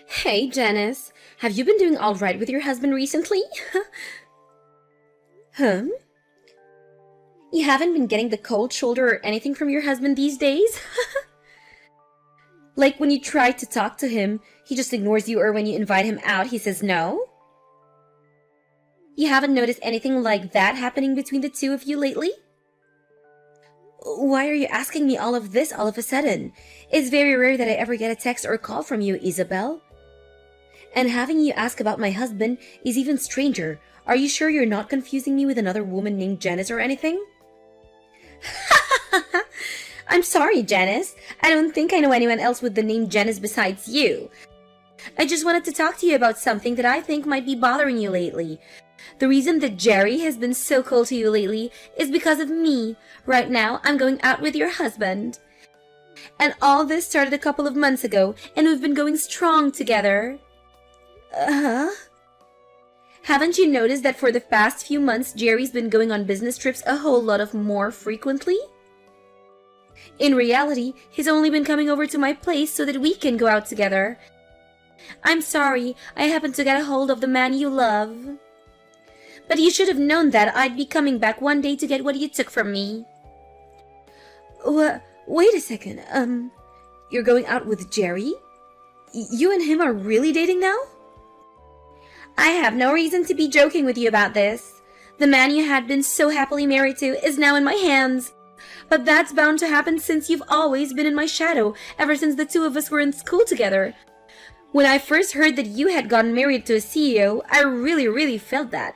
Hey, Janice. Have you been doing all right with your husband recently? Huh? You haven't been getting the cold shoulder or anything from your husband these days? Like when you try to talk to him, he just ignores you, or when you invite him out, he says no? You haven't noticed anything like that happening between the two of you lately? Why are you asking me all of this all of a sudden? It's very rare that I ever get a text or a call from you, Isabelle. And having you ask about my husband is even stranger. Are you sure you're not confusing me with another woman named Janice or anything? I'm sorry, Janice. I don't think I know anyone else with the name Janice besides you. I just wanted to talk to you about something that I think might be bothering you lately. The reason that Jerry has been so cold to you lately is because of me. Right now, I'm going out with your husband. And all this started a couple of months ago, and we've been going strong together. Uh-huh. Haven't you noticed that for the past few months, Jerry's been going on business trips a whole lot of more frequently? In reality, he's only been coming over to my place so that we can go out together. I'm sorry, I happened to get a hold of the man you love. But you should have known that I'd be coming back one day to get what you took from me. Wait a second, you're going out with Jerry? You and him are really dating now? I have no reason to be joking with you about this. The man you had been so happily married to is now in my hands. But that's bound to happen since you've always been in my shadow, ever since the two of us were in school together. When I first heard that you had gotten married to a CEO, I really felt that.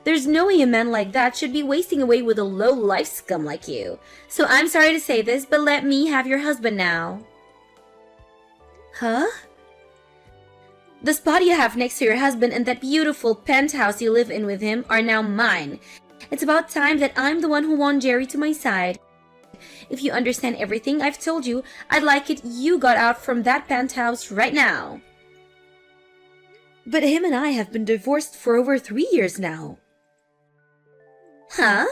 There's no way a man like that should be wasting away with a low-life scum like you. So I'm sorry to say this, but let me have your husband now. Huh? The spot you have next to your husband and that beautiful penthouse you live in with him are now mine. It's about time that I'm the one who won Jerry to my side. If you understand everything I've told you, I'd like it you got out from that penthouse right now. But him and I have been divorced for over 3 years now. Huh?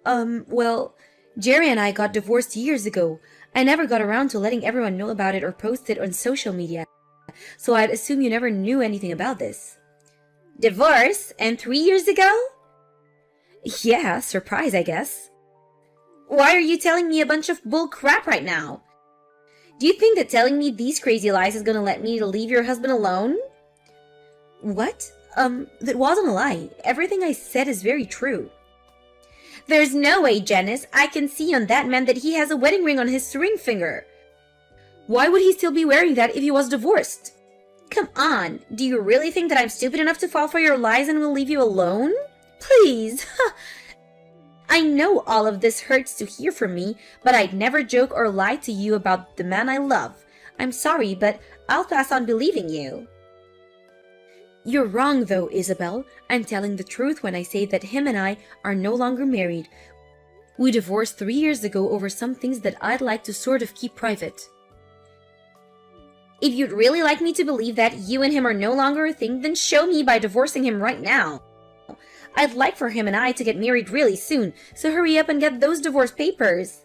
Well, Jerry and I got divorced years ago. I never got around to letting everyone know about it or post it on social media. So I'd assume you never knew anything about this. Divorce? And 3 years ago? Yeah, surprise, I guess. Why are you telling me a bunch of bull crap right now? Do you think that telling me these crazy lies is gonna let me leave your husband alone? What? That wasn't a lie. Everything I said is very true. There's no way, Janice. I can see on that man that he has a wedding ring on his ring finger. Why would he still be wearing that if he was divorced? Come on, do you really think that I'm stupid enough to fall for your lies and will leave you alone? Please. I know all of this hurts to hear from me, but I'd never joke or lie to you about the man I love. I'm sorry, but I'll pass on believing you. You're wrong though, Isabelle. I'm telling the truth when I say that him and I are no longer married. We divorced 3 years ago over some things that I'd like to sort of keep private. If you'd really like me to believe that you and him are no longer a thing, then show me by divorcing him right now. I'd like for him and I to get married really soon, so hurry up and get those divorce papers.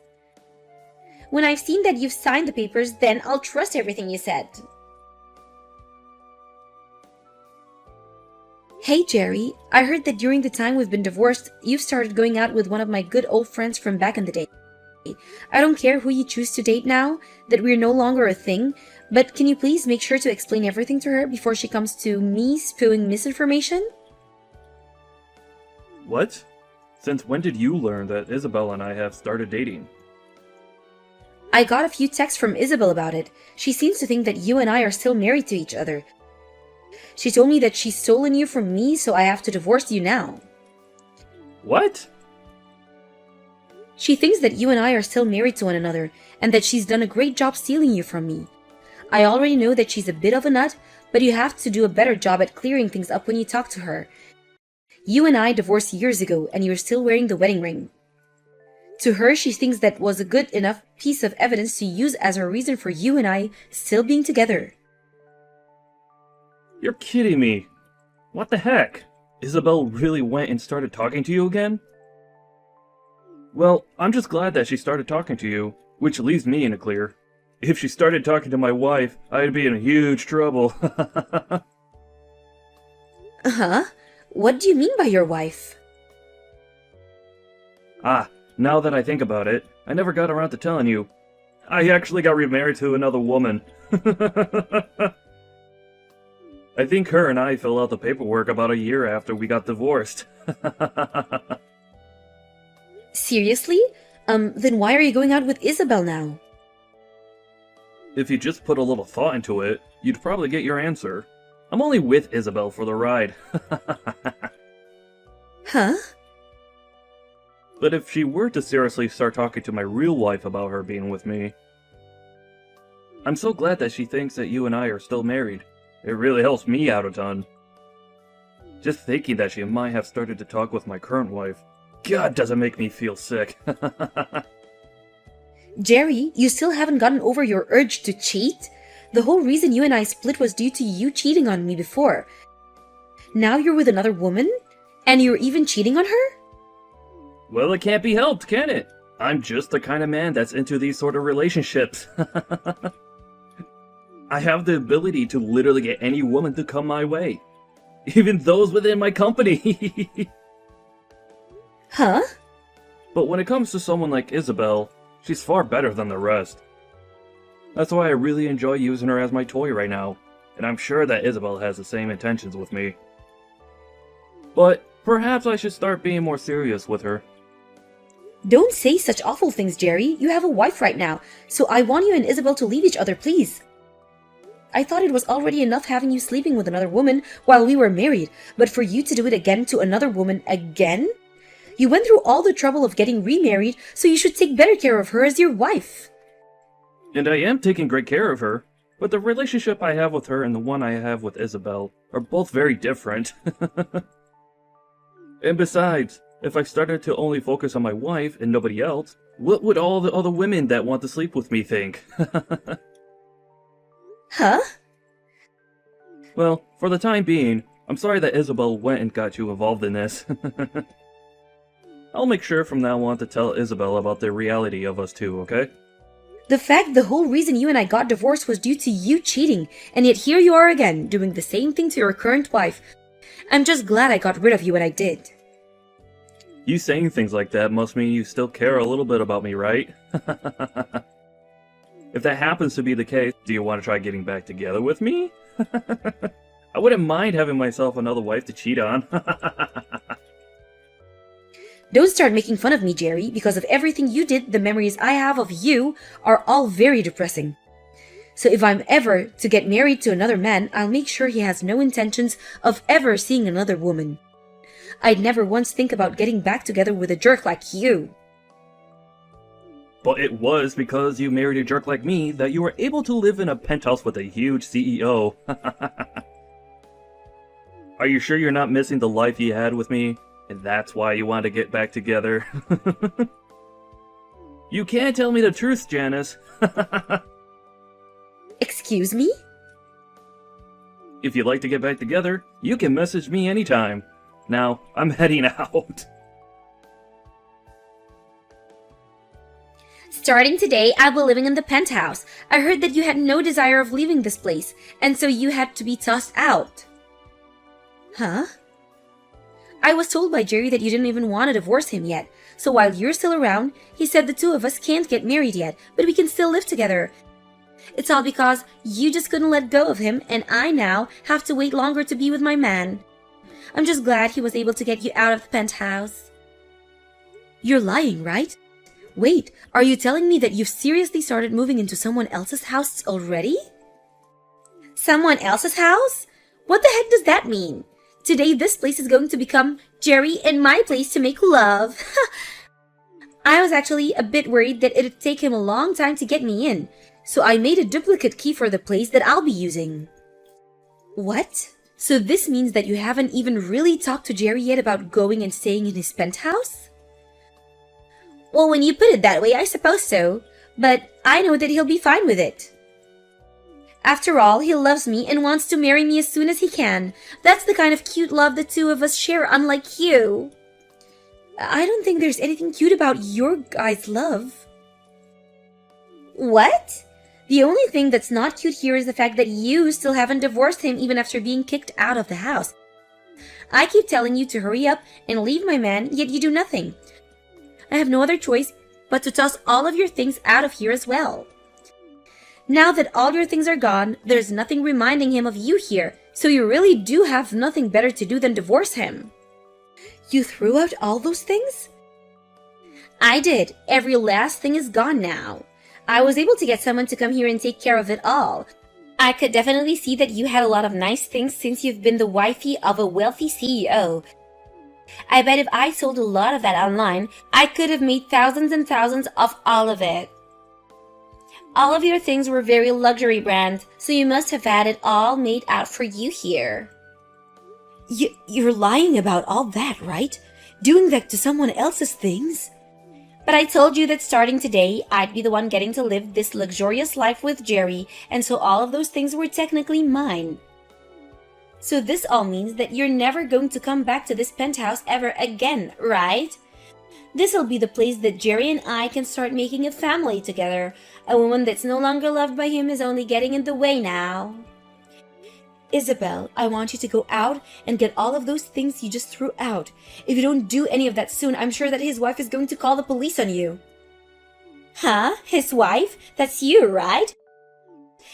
When I've seen that you've signed the papers, then I'll trust everything you said. Hey Jerry, I heard that during the time we've been divorced, you've started going out with one of my good old friends from back in the day. I don't care who you choose to date now, that we're no longer a thing, but can you please make sure to explain everything to her before she comes to me spewing misinformation? What? Since when did you learn that Isabelle and I have started dating? I got a few texts from Isabelle about it. She seems to think that you and I are still married to each other. She told me that she's stolen you from me, so I have to divorce you now. What? She thinks that you and I are still married to one another, and that she's done a great job stealing you from me. I already know that she's a bit of a nut, but you have to do a better job at clearing things up when you talk to her. You and I divorced years ago, and you're still wearing the wedding ring. To her, she thinks that was a good enough piece of evidence to use as a reason for you and I still being together. You're kidding me. What the heck? Isabelle really went and started talking to you again? Well, I'm just glad that she started talking to you, which leaves me in a clear. If she started talking to my wife, I'd be in huge trouble. Huh? What do you mean by your wife? Ah, now that I think about it, I never got around to telling you. I actually got remarried to another woman. I think her and I filled out the paperwork about a year after we got divorced. Seriously? Then why are you going out with Isabelle now? If you just put a little thought into it, you'd probably get your answer. I'm only with Isabelle for the ride. Huh? But if she were to seriously start talking to my real wife about her being with me... I'm so glad that she thinks that you and I are still married. It really helps me out a ton. Just thinking that she might have started to talk with my current wife. God, does it make me feel sick. Jerry, you still haven't gotten over your urge to cheat? The whole reason you and I split was due to you cheating on me before. Now you're with another woman? And you're even cheating on her? Well, it can't be helped, can it? I'm just the kind of man that's into these sort of relationships. I have the ability to literally get any woman to come my way. Even those within my company. Huh? But when it comes to someone like Isabelle, she's far better than the rest. That's why I really enjoy using her as my toy right now, and I'm sure that Isabelle has the same intentions with me. But perhaps I should start being more serious with her. Don't say such awful things, Jerry. You have a wife right now, so I want you and Isabelle to leave each other, please. I thought it was already enough having you sleeping with another woman while we were married, but for you to do it again to another woman again? You went through all the trouble of getting remarried, so you should take better care of her as your wife. And I am taking great care of her, but the relationship I have with her and the one I have with Isabelle are both very different. And besides, if I started to only focus on my wife and nobody else, what would all the other women that want to sleep with me think? Huh? Well, for the time being, I'm sorry that Isabelle went and got you involved in this. I'll make sure from now on to tell Isabelle about the reality of us two, okay? The fact the whole reason you and I got divorced was due to you cheating, and yet here you are again, doing the same thing to your current wife. I'm just glad I got rid of you when I did. You saying things like that must mean you still care a little bit about me, right? If that happens to be the case, do you want to try getting back together with me? I wouldn't mind having myself another wife to cheat on. Don't start making fun of me, Jerry. Because of everything you did, the memories I have of you are all very depressing. So if I'm ever to get married to another man, I'll make sure he has no intentions of ever seeing another woman. I'd never once think about getting back together with a jerk like you. But it was because you married a jerk like me that you were able to live in a penthouse with a huge CEO. Are you sure you're not missing the life you had with me? And that's why you want to get back together? You can't tell me the truth, Janice. Excuse me? If you'd like to get back together, you can message me anytime. Now, I'm heading out. Starting today, I'll be living in the penthouse. I heard that you had no desire of leaving this place, and so you had to be tossed out. Huh? I was told by Jerry that you didn't even want to divorce him yet. So while you're still around, he said the two of us can't get married yet, but we can still live together. It's all because you just couldn't let go of him, and I now have to wait longer to be with my man. I'm just glad he was able to get you out of the penthouse. You're lying, right? Wait, are you telling me that you've seriously started moving into someone else's house already? Someone else's house? What the heck does that mean? Today, this place is going to become Jerry and my place to make love. I was actually a bit worried that it'd take him a long time to get me in, so I made a duplicate key for the place that I'll be using. What? So this means that you haven't even really talked to Jerry yet about going and staying in his penthouse? Well, when you put it that way, I suppose so, but I know that he'll be fine with it. After all, he loves me and wants to marry me as soon as he can. That's the kind of cute love the two of us share, unlike you. I don't think there's anything cute about your guys' love. What? The only thing that's not cute here is the fact that you still haven't divorced him even after being kicked out of the house. I keep telling you to hurry up and leave my man, yet you do nothing. I have no other choice but to toss all of your things out of here as well. Now that all your things are gone, there's nothing reminding him of you here, so you really do have nothing better to do than divorce him. You threw out all those things? I did. Every last thing is gone now. I was able to get someone to come here and take care of it all. I could definitely see that you had a lot of nice things since you've been the wifey of a wealthy CEO. I bet if I sold a lot of that online, I could have made thousands and thousands of all of it. All of your things were very luxury brand, so you must have had it all made out for you here. You're lying about all that, right? Doing that to someone else's things? But I told you that starting today, I'd be the one getting to live this luxurious life with Jerry, and so all of those things were technically mine. So this all means that you're never going to come back to this penthouse ever again, right? This'll be the place that Jerry and I can start making a family together. A woman that's no longer loved by him is only getting in the way now. Isabelle, I want you to go out and get all of those things you just threw out. If you don't do any of that soon, I'm sure that his wife is going to call the police on you. Huh? His wife? That's you, right?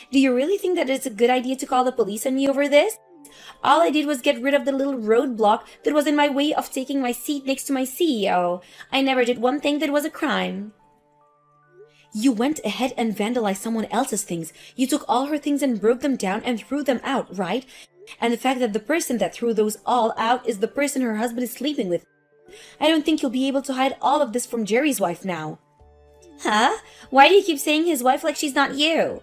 Do you really think that it's a good idea to call the police on me over this? All I did was get rid of the little roadblock that was in my way of taking my seat next to my CEO. I never did one thing that was a crime. You went ahead and vandalized someone else's things. You took all her things and broke them down and threw them out, right? And the fact that the person that threw those all out is the person her husband is sleeping with. I don't think you'll be able to hide all of this from Jerry's wife now. Huh? Why do you keep saying his wife like she's not you?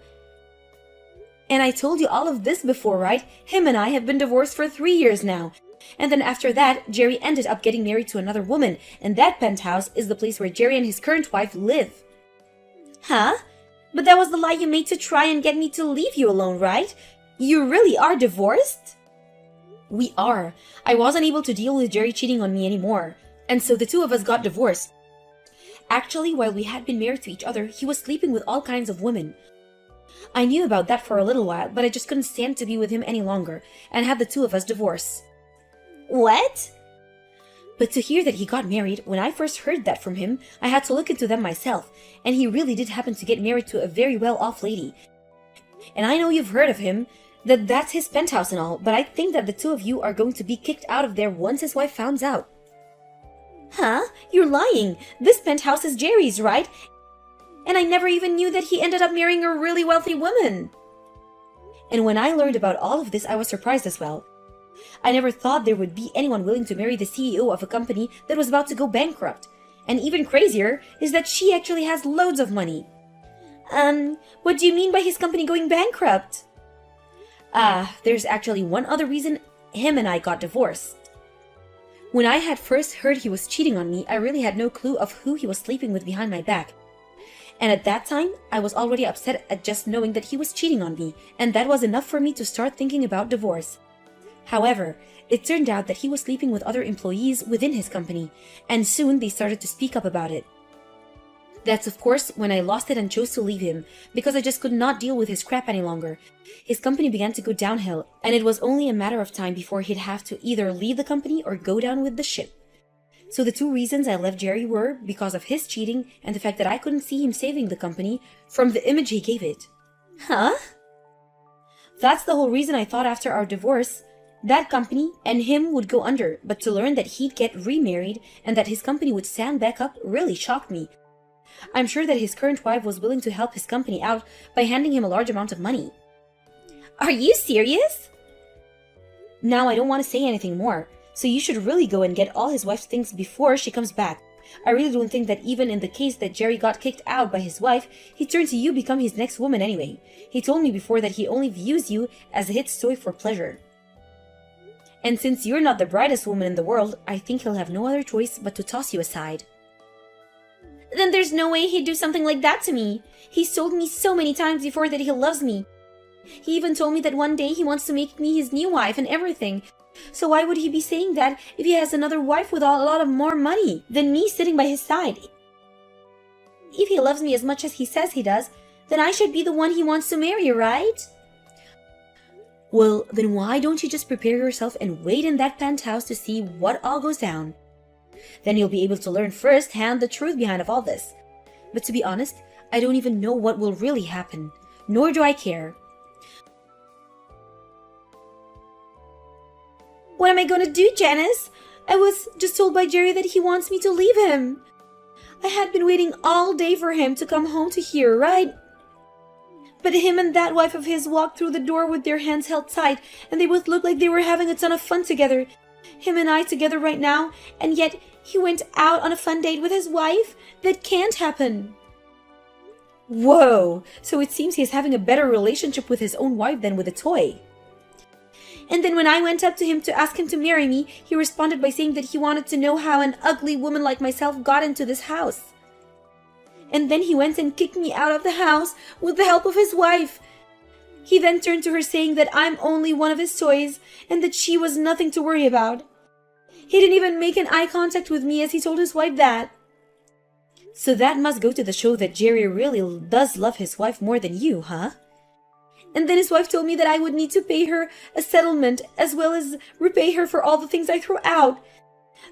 And I told you all of this before, right? Him and I have been divorced for 3 years now. And then after that, Jerry ended up getting married to another woman, and that penthouse is the place where Jerry and his current wife live. Huh? But that was the lie you made to try and get me to leave you alone, right? You really are divorced? We are. I wasn't able to deal with Jerry cheating on me anymore, and so the two of us got divorced. Actually, while we had been married to each other, he was sleeping with all kinds of women. I knew about that for a little while, but I just couldn't stand to be with him any longer, and had the two of us divorce. What? But to hear that he got married, when I first heard that from him, I had to look into them myself, and he really did happen to get married to a very well-off lady. And I know you've heard of him, that's his penthouse and all, but I think that the two of you are going to be kicked out of there once his wife finds out. Huh? You're lying. This penthouse is Jerry's, right? And I never even knew that he ended up marrying a really wealthy woman. And when I learned about all of this, I was surprised as well. I never thought there would be anyone willing to marry the CEO of a company that was about to go bankrupt. And even crazier is that she actually has loads of money. What do you mean by his company going bankrupt? There's actually one other reason him and I got divorced. When I had first heard he was cheating on me, I really had no clue of who he was sleeping with behind my back. And at that time, I was already upset at just knowing that he was cheating on me, and that was enough for me to start thinking about divorce. However, it turned out that he was sleeping with other employees within his company, and soon they started to speak up about it. That's of course when I lost it and chose to leave him, because I just could not deal with his crap any longer. His company began to go downhill, and it was only a matter of time before he'd have to either leave the company or go down with the ship. So the two reasons I left Jerry were because of his cheating and the fact that I couldn't see him saving the company from the image he gave it. Huh? That's the whole reason I thought after our divorce, that company and him would go under, but to learn that he'd get remarried and that his company would stand back up really shocked me. I'm sure that his current wife was willing to help his company out by handing him a large amount of money. Are you serious? Now I don't want to say anything more. So you should really go and get all his wife's things before she comes back. I really don't think that even in the case that Jerry got kicked out by his wife, he'd turn to you become his next woman anyway. He told me before that he only views you as a hit toy for pleasure. And since you're not the brightest woman in the world, I think he'll have no other choice but to toss you aside. Then there's no way he'd do something like that to me. He's told me so many times before that he loves me. He even told me that one day he wants to make me his new wife and everything. So why would he be saying that if he has another wife with a lot of more money than me sitting by his side? If he loves me as much as he says he does, then I should be the one he wants to marry, right? Well, then why don't you just prepare yourself and wait in that penthouse to see what all goes down? Then you'll be able to learn firsthand the truth behind of all this. But to be honest, I don't even know what will really happen, nor do I care. What am I going to do, Janice? I was just told by Jerry that he wants me to leave him. I had been waiting all day for him to come home to here, right? But him and that wife of his walked through the door with their hands held tight, and they both looked like they were having a ton of fun together. Him and I together right now, and yet he went out on a fun date with his wife? That can't happen. Whoa, so it seems he's having a better relationship with his own wife than with a toy. And then when I went up to him to ask him to marry me, he responded by saying that he wanted to know how an ugly woman like myself got into this house. And then he went and kicked me out of the house with the help of his wife. He then turned to her saying that I'm only one of his toys and that she was nothing to worry about. He didn't even make an eye contact with me as he told his wife that. So that must go to the show that Jerry really does love his wife more than you, huh? And then his wife told me that I would need to pay her a settlement as well as repay her for all the things I throw out.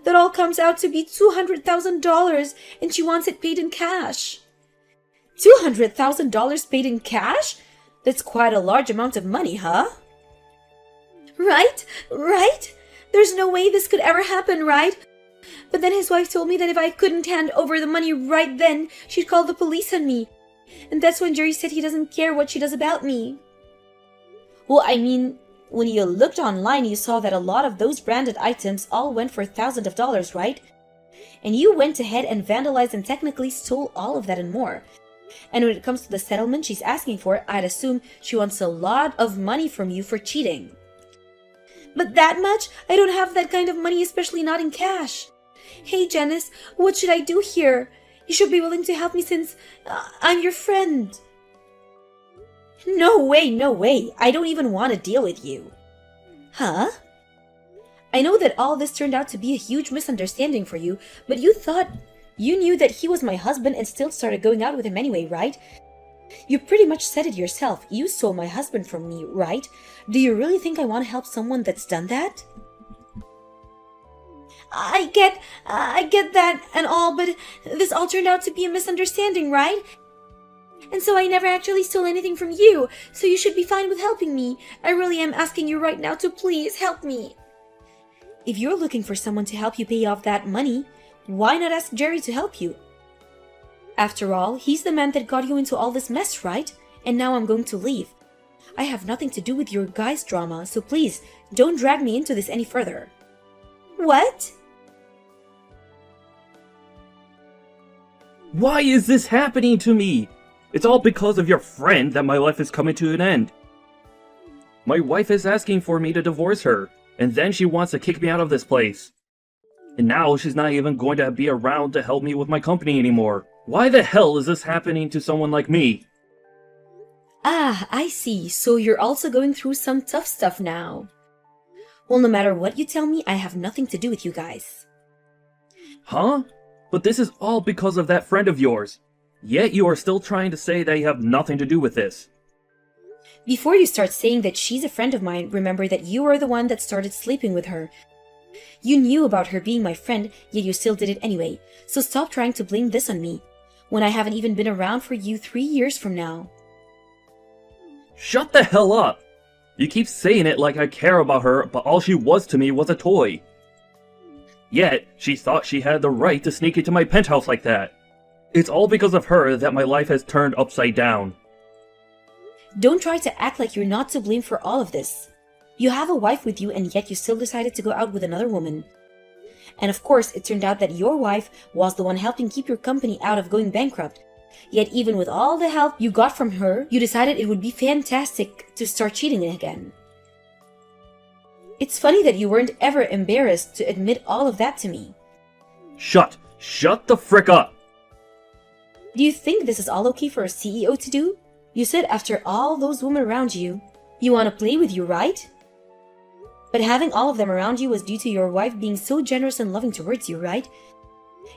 That all comes out to be $200,000 and she wants it paid in cash. $200,000 paid in cash? That's quite a large amount of money, huh? Right? There's no way this could ever happen, right? But then his wife told me that if I couldn't hand over the money right then, she'd call the police on me. And that's when Jerry said he doesn't care what she does about me. Well, I mean, when you looked online, you saw that a lot of those branded items all went for thousands of dollars, right? And you went ahead and vandalized and technically stole all of that and more. And when it comes to the settlement she's asking for, I'd assume she wants a lot of money from you for cheating. But that much? I don't have that kind of money, especially not in cash. Hey, Janice, what should I do here? You should be willing to help me since I'm your friend. No way. I don't even want to deal with you. Huh? I know that all this turned out to be a huge misunderstanding for you, but you thought you knew that he was my husband and still started going out with him anyway, right? You pretty much said it yourself. You stole my husband from me, right? Do you really think I want to help someone that's done that? I get that and all, but this all turned out to be a misunderstanding, right? And so I never actually stole anything from you, so you should be fine with helping me. I really am asking you right now to please help me. If you're looking for someone to help you pay off that money, why not ask Jerry to help you? After all, he's the man that got you into all this mess, right? And now I'm going to leave. I have nothing to do with your guys' drama, so please, don't drag me into this any further. What? Why is this happening to me? It's all because of your friend that my life is coming to an end. My wife is asking for me to divorce her, and then she wants to kick me out of this place. And now she's not even going to be around to help me with my company anymore. Why the hell is this happening to someone like me? Ah, I see. So you're also going through some tough stuff now. Well, no matter what you tell me, I have nothing to do with you guys. Huh? But this is all because of that friend of yours. Yet you are still trying to say that you have nothing to do with this. Before you start saying that she's a friend of mine, remember that you are the one that started sleeping with her. You knew about her being my friend, yet you still did it anyway. So stop trying to blame this on me, when I haven't even been around for you 3 years from now. Shut the hell up! You keep saying it like I care about her, but all she was to me was a toy. Yet, she thought she had the right to sneak into my penthouse like that. It's all because of her that my life has turned upside down. Don't try to act like you're not to blame for all of this. You have a wife with you and yet you still decided to go out with another woman. And of course, it turned out that your wife was the one helping keep your company out of going bankrupt. Yet even with all the help you got from her, you decided it would be fantastic to start cheating again. It's funny that you weren't ever embarrassed to admit all of that to me. Shut the frick up! Do you think this is all okay for a CEO to do? You said after all those women around you, you want to play with you, right? But having all of them around you was due to your wife being so generous and loving towards you, right?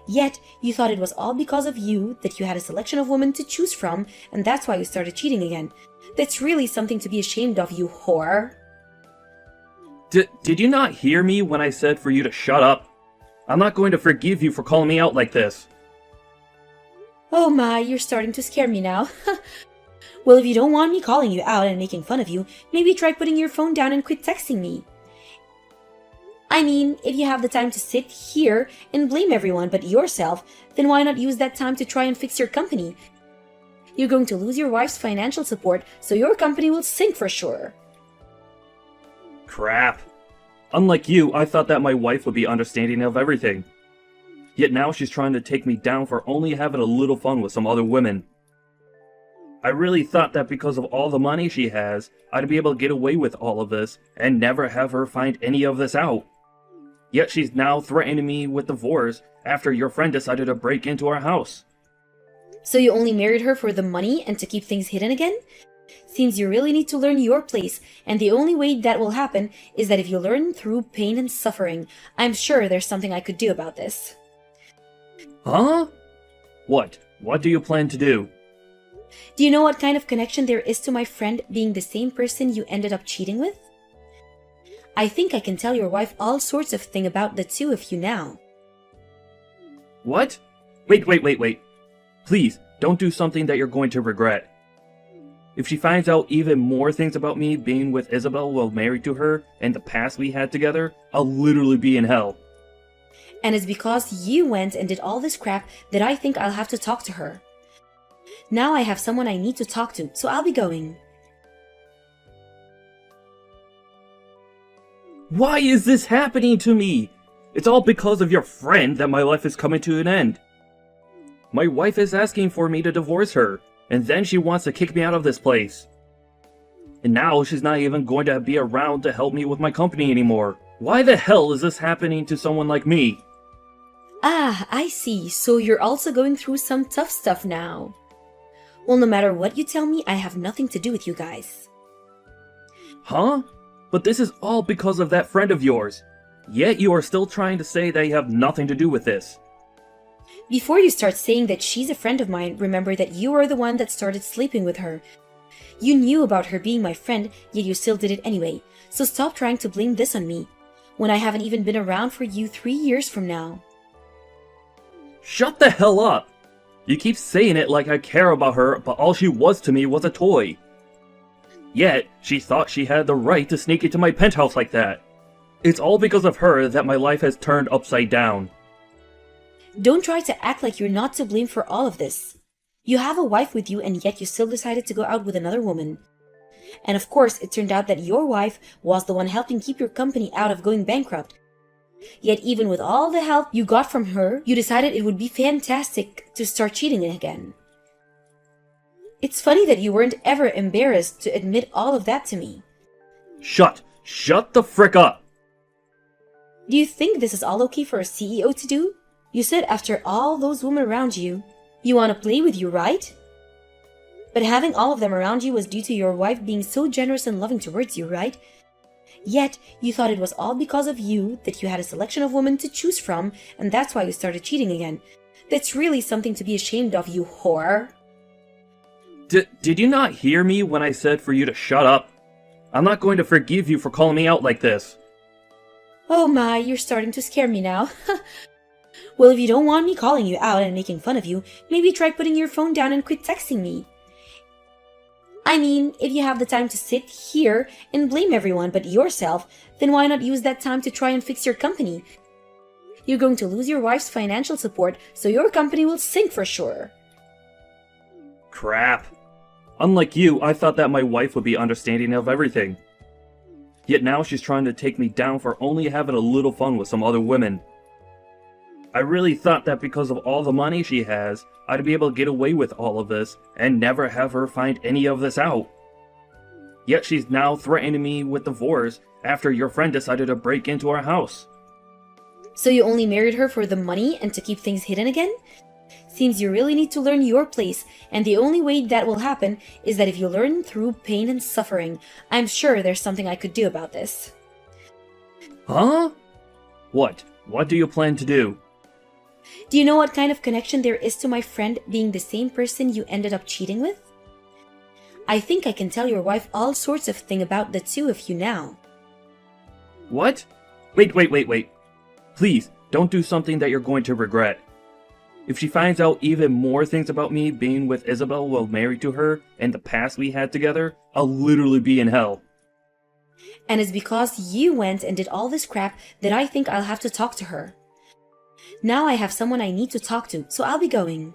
Yet, you thought it was all because of you that you had a selection of women to choose from, and that's why you started cheating again. That's really something to be ashamed of, you whore. Did you not hear me when I said for you to shut up? I'm not going to forgive you for calling me out like this. Oh my, you're starting to scare me now. Well, if you don't want me calling you out and making fun of you, maybe try putting your phone down and quit texting me. I mean, if you have the time to sit here and blame everyone but yourself, then why not use that time to try and fix your company? You're going to lose your wife's financial support, so your company will sink for sure. Crap. Unlike you, I thought that my wife would be understanding of everything. Yet now she's trying to take me down for only having a little fun with some other women. I really thought that because of all the money she has, I'd be able to get away with all of this and never have her find any of this out. Yet she's now threatening me with divorce after your friend decided to break into our house. So you only married her for the money and to keep things hidden again? Seems you really need to learn your place, and the only way that will happen is that if you learn through pain and suffering. I'm sure there's something I could do about this. Huh? What? What do you plan to do? Do you know what kind of connection there is to my friend being the same person you ended up cheating with? I think I can tell your wife all sorts of things about the two of you now. What? Wait. Please, don't do something that you're going to regret. If she finds out even more things about me being with Isabelle while married to her and the past we had together, I'll literally be in hell. And it's because you went and did all this crap that I think I'll have to talk to her. Now I have someone I need to talk to, so I'll be going. Why is this happening to me? It's all because of your friend that my life is coming to an end. My wife is asking for me to divorce her, and then she wants to kick me out of this place. And now she's not even going to be around to help me with my company anymore. Why the hell is this happening to someone like me? Ah, I see. So you're also going through some tough stuff now. Well, no matter what you tell me, I have nothing to do with you guys. Huh? But this is all because of that friend of yours. Yet you are still trying to say that you have nothing to do with this. Before you start saying that she's a friend of mine, remember that you are the one that started sleeping with her. You knew about her being my friend, yet you still did it anyway. So stop trying to blame this on me, when I haven't even been around for you 3 years from now. Shut the hell up! You keep saying it like I care about her, but all she was to me was a toy. Yet, she thought she had the right to sneak into my penthouse like that. It's all because of her that my life has turned upside down. Don't try to act like you're not to blame for all of this. You have a wife with you, and yet you still decided to go out with another woman. And of course, it turned out that your wife was the one helping keep your company out of going bankrupt. Yet even with all the help you got from her, you decided it would be fantastic to start cheating again. It's funny that you weren't ever embarrassed to admit all of that to me. Shut the frick up! Do you think this is all okay for a CEO to do? You said after all those women around you, you want to play with you, right? But having all of them around you was due to your wife being so generous and loving towards you, right? Yet, you thought it was all because of you that you had a selection of women to choose from, and that's why you started cheating again. That's really something to be ashamed of, you whore. Did you not hear me when I said for you to shut up? I'm not going to forgive you for calling me out like this. Oh my, you're starting to scare me now. Well, if you don't want me calling you out and making fun of you, maybe try putting your phone down and quit texting me. I mean, if you have the time to sit here and blame everyone but yourself, then why not use that time to try and fix your company? You're going to lose your wife's financial support, so your company will sink for sure. Crap. Unlike you, I thought that my wife would be understanding of everything. Yet now she's trying to take me down for only having a little fun with some other women. I really thought that because of all the money she has, I'd be able to get away with all of this and never have her find any of this out. Yet she's now threatening me with divorce after your friend decided to break into our house. So you only married her for the money and to keep things hidden again? Seems you really need to learn your place, and the only way that will happen is that if you learn through pain and suffering. I'm sure there's something I could do about this. Huh? What? What do you plan to do? Do you know what kind of connection there is to my friend being the same person you ended up cheating with? I think I can tell your wife all sorts of things about the two of you now. What? Wait. Please, don't do something that you're going to regret. If she finds out even more things about me being with Isabelle while married to her and the past we had together, I'll literally be in hell. And it's because you went and did all this crap that I think I'll have to talk to her. Now I have someone I need to talk to, so I'll be going.